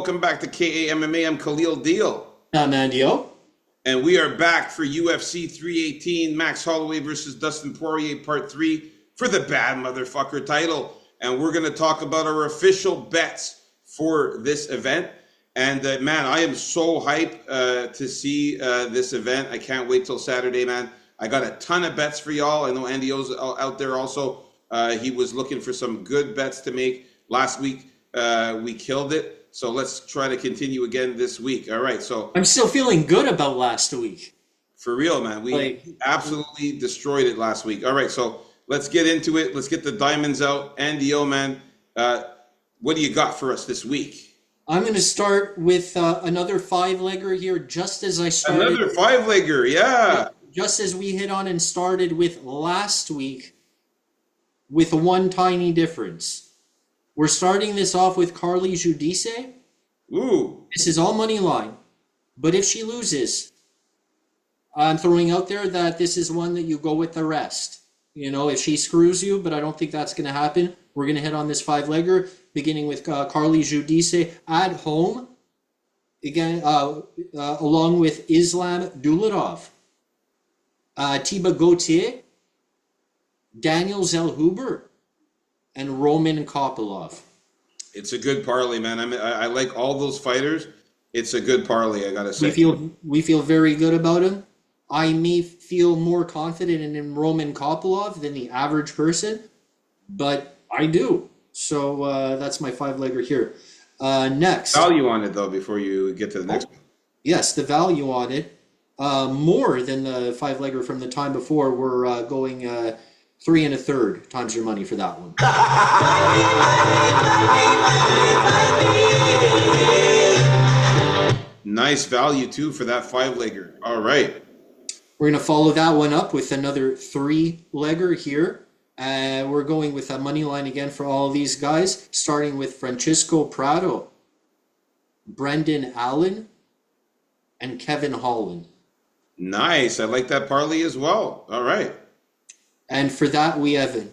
welcome back to KAMMA. I'm Khalil Deal. I'm Andio. And we are back for UFC 318, Max Holloway versus Dustin Poirier, Part 3, for the bad motherfucker title. And we're going to talk about our official bets for this event. And man, I am so hyped to see this event. I can't wait till Saturday, man. I got a ton of bets for y'all. I know Andio's out there also. He was looking for some good bets to make. Last week, we killed it. So let's try to continue again this week. All right, so I'm still feeling good about last week. For real, man. We absolutely destroyed it last week. All right, so let's get into it. Let's get the diamonds out. Andio, man, what do you got for us this week? I'm going to start with another five-legger here, just as I started. Another five-legger, yeah. Just as we hit on and started with last week, with one tiny difference. We're starting this off with Carly Giudice. Ooh. This is all money line. But if she loses, I'm throwing out there that this is one that you go with the rest. You know, if she screws you, but I don't think that's going to happen. We're going to hit on this five-legger, beginning with Carly Giudice at home, again, along with Islam Dulatov, Thibaut Gauthier, Daniel Zellhuber, and Roman Kopylov. It's a good parlay, man. I like all those fighters. It's a good parlay, I gotta say. We feel very good about him. I may feel more confident in Roman Kopylov than the average person, but I do. So that's my five-legger here. Next. Value on it, though, before you get to the next one. Yes, the value on it. More than the five-legger from the time before. We're going 3 1/3 times your money for that one. Nice value, too, for that five-legger. All right. We're going to follow that one up with another three-legger here. We're going with a money line again for all of these guys, starting with Francisco Prado, Brendan Allen, and Kevin Holland. Nice. I like that parlay as well. All right. And for that, we have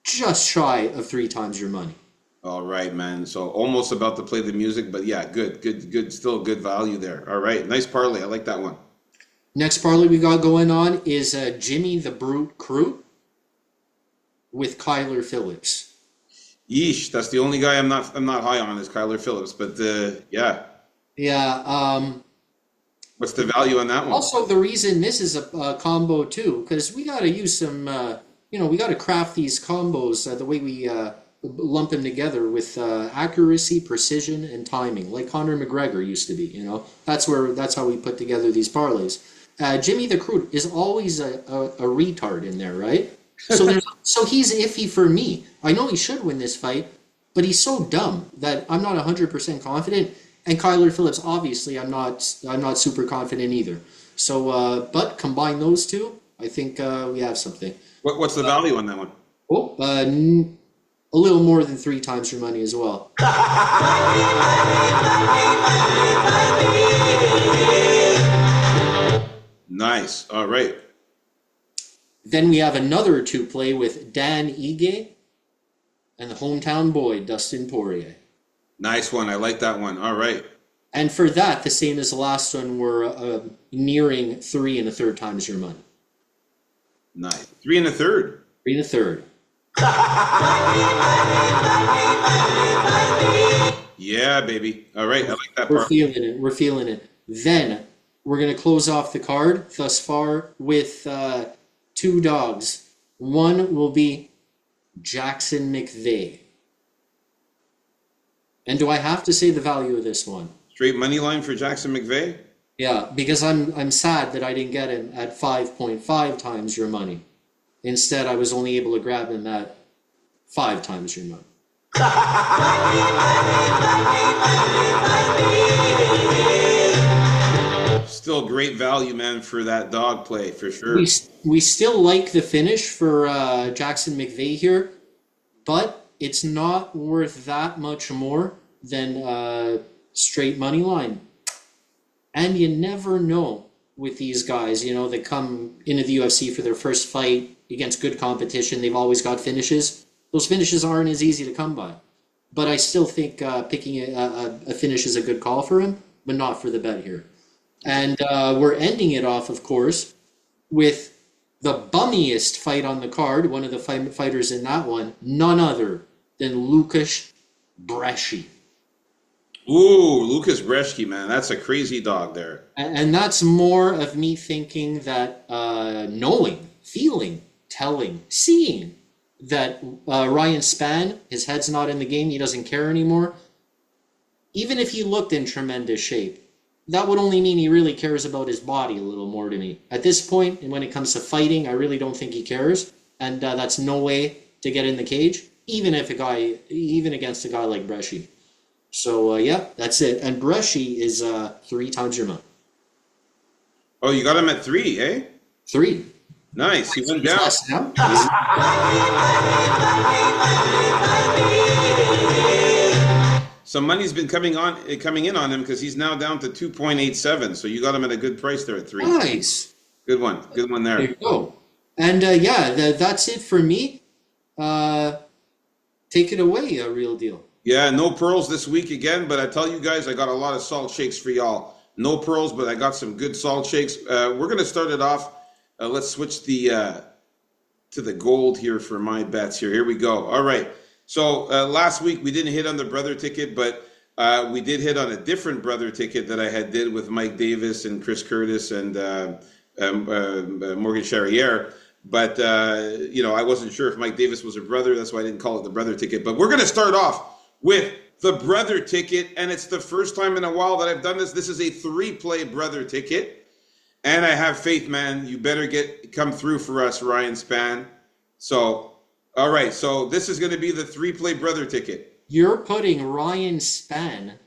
just shy of 3 times your money. All right, man. So almost about to play the music, but yeah, good. Still good value there. All right. Nice parlay. I like that one. Next parlay we got going on is Jimmy the Brute Crew with Kyler Phillips. Yeesh. That's the only guy I'm not high on is Kyler Phillips, but yeah. Yeah. What's the value on that one? Also, the reason this is a combo too, because we got to use some, we got to craft these combos the way we lump them together with accuracy, precision, and timing, like Conor McGregor used to be. You know, that's how we put together these parlays. Jimmy the Crude is always a retard in there, right? So he's iffy for me. I know he should win this fight, but he's so dumb that I'm not 100% confident. And Kyler Phillips, obviously, I'm not super confident either. So, but combine those two, I think we have something. What's the value on that one? A little more than 3 times your money as well. Nice. All right. Then we have another to play with Dan Ige and the hometown boy, Dustin Poirier. Nice one. I like that one. All right. And for that, the same as the last one, we're nearing 3 1/3 times your money. Nice. 3 1/3. 3 1/3. Yeah, baby. All right. I like that part. We're feeling it. Then we're going to close off the card thus far with 2 dogs. One will be Jackson McVeigh. And do I have to say the value of this one? Straight money line for Jackson McVeigh? Yeah, because I'm sad that I didn't get him at 5.5 times your money. Instead, I was only able to grab him at 5 times your money. Still great value, man, for that dog play, for sure. We still like the finish for Jackson McVeigh here, but it's not worth that much more than straight money line. And you never know with these guys, you know, that come into the UFC for their first fight against good competition. They've always got finishes. Those finishes aren't as easy to come by. but I still think picking a finish is a good call for him, but not for the bet here. And we're ending it off, of course, with the bummiest fight on the card. One of the fighters in that one, none other than Lukasz Bresci. Ooh, Lucas Brzeski, man, that's a crazy dog there. And that's more of me thinking that knowing, feeling, telling, seeing that Ryan Spann, his head's not in the game, he doesn't care anymore. Even if he looked in tremendous shape, that would only mean he really cares about his body a little more to me. At this point, and when it comes to fighting, I really don't think he cares. And that's no way to get in the cage, even against a guy like Bresci. So, yeah, that's it. And Bresci is 3 times your money. Oh, you got him at 3, eh? 3. Nice. He went down. Some money's been coming in on him because he's now down to 2.87. So you got him at a good price there at 3. Nice. Good one. Good one there. There you go. And yeah, that's it for me. Take it away, a real deal. Yeah, no pearls this week again, but I tell you guys, I got a lot of salt shakes for y'all. No pearls, but I got some good salt shakes. We're going to start it off. Let's switch to the gold here for my bets here. Here we go. All right. So last week we didn't hit on the brother ticket, but we did hit on a different brother ticket that I had did with Mike Davis and Chris Curtis and Morgan Charriere. But, I wasn't sure if Mike Davis was a brother. That's why I didn't call it the brother ticket. But we're going to start off with the brother ticket, and it's the first time in a while that I've done this. This is a 3-play brother ticket, and I have faith, man. You better come through for us, Ryan Spann. So, all right, so this is going to be the 3-play brother ticket. You're putting Ryan Spann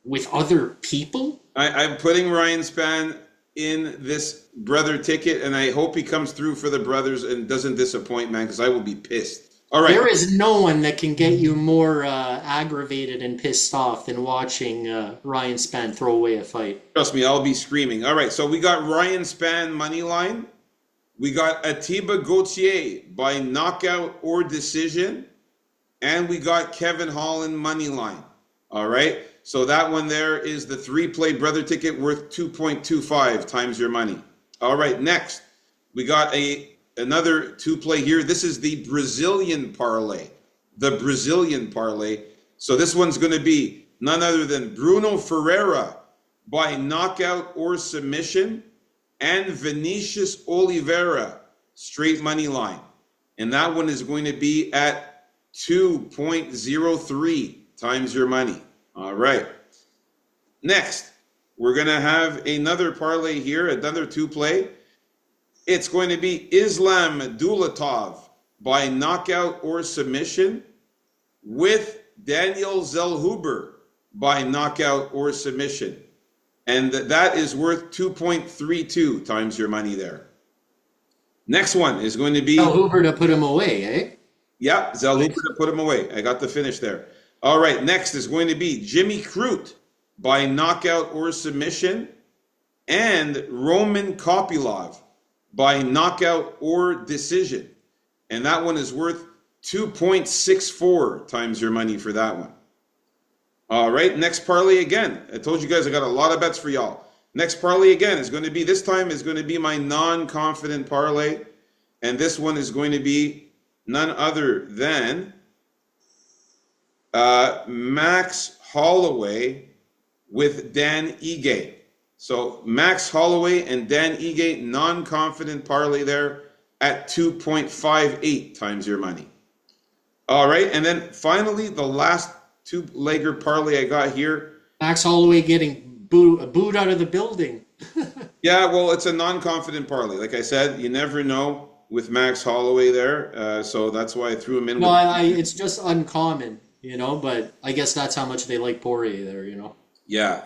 with other people? I'm putting Ryan Spann in this brother ticket, and I hope he comes through for the brothers and doesn't disappoint, man, because I will be pissed. All right. There is no one that can get you more aggravated and pissed off than watching Ryan Spann throw away a fight. Trust me, I'll be screaming. All right, so we got Ryan Spann money line. We got Atiba Gauthier by knockout or decision. And we got Kevin Holland money line. All right, so that one there is the 3-play brother ticket worth 2.25 times your money. All right, next, we got another 2-play here. This is the Brazilian parlay. The Brazilian parlay. So this one's going to be none other than Bruno Ferreira by knockout or submission and Vinicius Oliveira straight money line. And that one is going to be at 2.03 times your money. All right. Next, we're going to have another parlay here, another 2-play. It's going to be Islam Dulatov by knockout or submission with Daniel Zellhuber by knockout or submission. And that is worth 2.32 times your money there. Next one is going to be... Zellhuber to put him away, eh? Yeah, Zellhuber to put him away. I got the finish there. All right, next is going to be Jimmy Crute by knockout or submission and Roman Kopylov by knockout or decision. And that one is worth 2.64 times your money for that one. All right, next parlay again. I told you guys I got a lot of bets for y'all. Next parlay again is going to be, this time is going to be my non-confident parlay. And this one is going to be none other than Max Holloway with Dan Ige. So Max Holloway and Dan Ige, non-confident parlay there at 2.58 times your money. All right, and then finally, the last 2-legger parlay I got here. Max Holloway getting booed out of the building. Yeah, well, it's a non-confident parlay. Like I said, you never know with Max Holloway there, so that's why I threw him in. No, it's just uncommon, but I guess that's how much they like Poirier there, Yeah.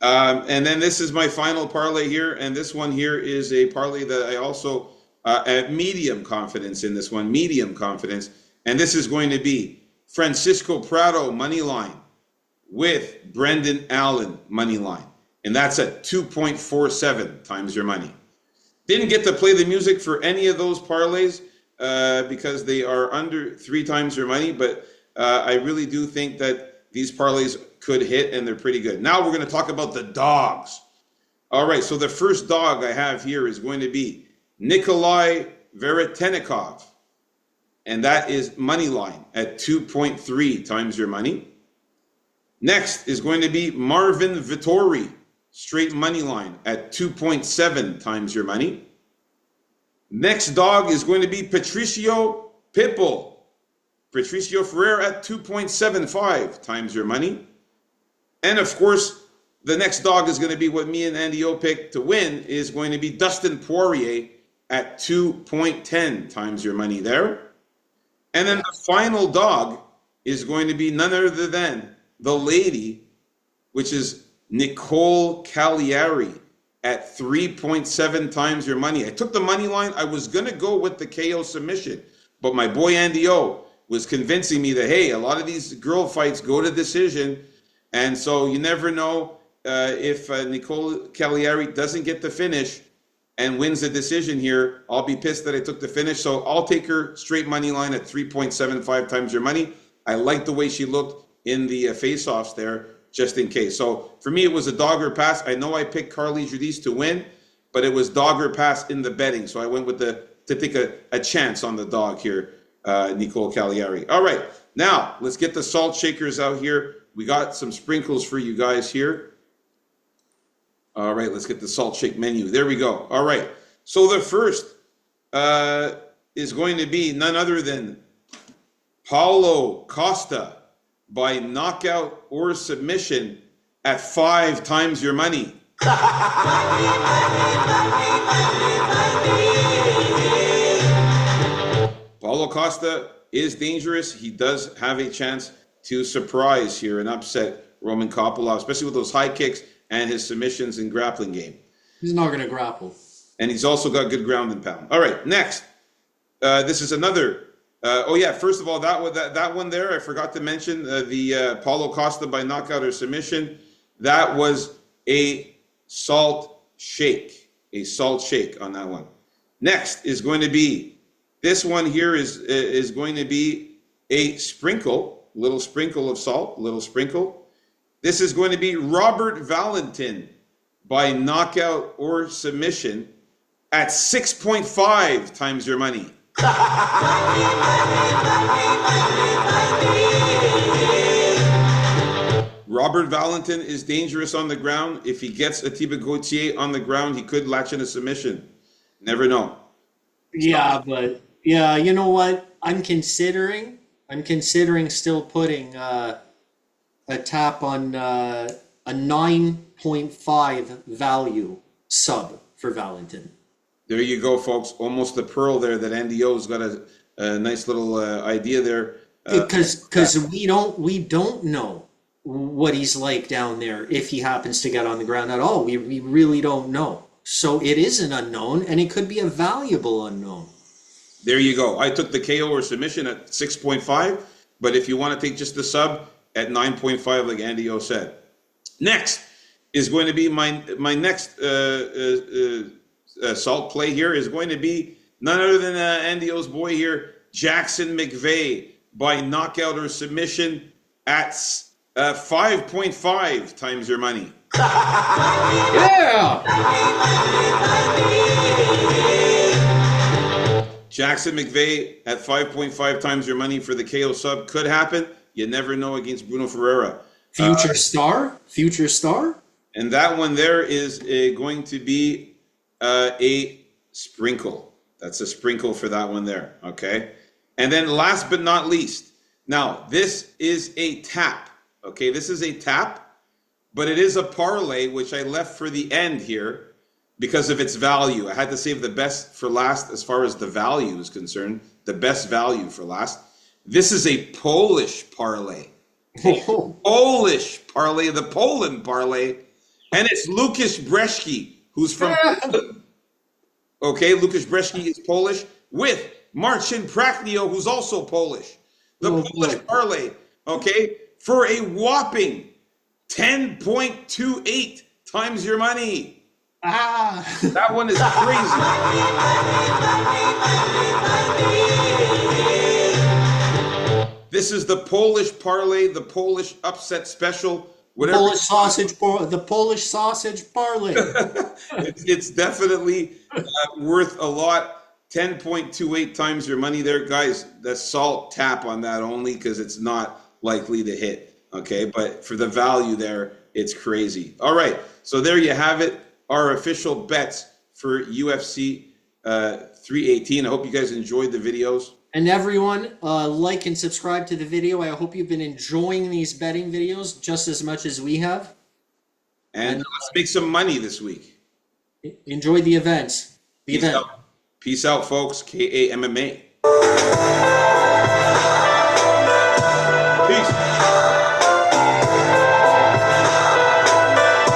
And then this is my final parlay here, and this one here is a parlay that I also have medium confidence in this one, medium confidence, and this is going to be Francisco Prado money line with Brendan Allen money line, and that's at 2.47 times your money. Didn't get to play the music for any of those parlays because they are under 3 times your money, but I really do think that these parlays could hit, and they're pretty good. Now we're going to talk about the dogs. All right, so the first dog I have here is going to be Nikolai Veretennikov, and that is money line at 2.3 times your money. Next is going to be Marvin Vittori, straight money line at 2.7 times your money. Next dog is going to be Patricio Pitbull, Patricio Ferrer at 2.75 times your money. And of course, the next dog is going to be what me and Andy O picked to win, is going to be Dustin Poirier at 2.10 times your money there. And then the final dog is going to be none other than the lady, which is Nicole Cagliari at 3.7 times your money. I took the money line. I was going to go with the KO submission, but my boy Andy O was convincing me that, hey, a lot of these girl fights go to decision. And so you never know if Nicole Cagliari doesn't get the finish and wins the decision here. I'll be pissed that I took the finish. So I'll take her straight money line at 3.75 times your money. I like the way she looked in the face-offs there, just in case. So for me, it was a dog or pass. I know I picked Carly Judice to win, but it was dog or pass in the betting. So I went with to take a chance on the dog here, Nicole Cagliari. All right, now let's get the salt shakers out here. We got some sprinkles for you guys here. All right, let's get the salt shake menu. There we go. All right, so the first is going to be none other than Paulo Costa by knockout or submission at 5 times your money. Paulo Costa is dangerous. He does have a chance to surprise here and upset Roman Kopylov, especially with those high kicks and his submissions and grappling game. He's not going to grapple. And he's also got good ground and pound. All right, next. This is another. First of all, that one there, I forgot to mention the Paulo Costa by knockout or submission. That was a salt shake on that one. Next is going to be, this one here is going to be a little sprinkle of salt, little sprinkle. This is going to be Robert Valentin by knockout or submission at 6.5 times your money. Robert Valentin is dangerous on the ground. If he gets Atiba Gauthier on the ground, he could latch in a submission. Never know. Yeah, but yeah, you know what? I'm considering still putting a tap on a 9.5 value sub for Valentin. There you go, folks. Almost the pearl there that Andy O's got a nice little idea there. Because we don't know what he's like down there if he happens to get on the ground at all. We really don't know. So it is an unknown, and it could be a valuable unknown. There you go. I took the KO or submission at 6.5, but if you want to take just the sub at 9.5, like Andy O said. Next is going to be my next salt play here is going to be none other than Andy O's boy here, Jackson McVeigh by knockout or submission at 5.5 times your money. Yeah! Jackson McVeigh at 5.5 times your money for the KO sub could happen. You never know against Bruno Ferreira. Future star? And that one there is going to be a sprinkle. That's a sprinkle for that one there, okay? And then last but not least, now this is a tap, okay? This is a tap, but it is a parlay, which I left for the end here because of its value. I had to save the best for last as far as the value is concerned, the best value for last. This is a Polish parlay. Polish parlay, the Poland parlay. And it's Lukasz Brzeski, who's from Poland. Okay, Lukasz Brzeski is Polish with Marcin Prachnio, who's also Polish. The Polish parlay, okay, for a whopping 10.28 times your money. That one is crazy. This is the Polish parlay, the Polish upset special. Whatever. The Polish sausage parlay. It's definitely worth a lot. 10.28 times your money there, guys. The salt tap on that only because it's not likely to hit. Okay, but for the value there, it's crazy. All right, so there you have it. Our official bets for UFC 318. I hope you guys enjoyed the videos. And everyone, like and subscribe to the video. I hope you've been enjoying these betting videos just as much as we have. And let's make some money this week. Enjoy the events. Peace out, folks. KAMMA.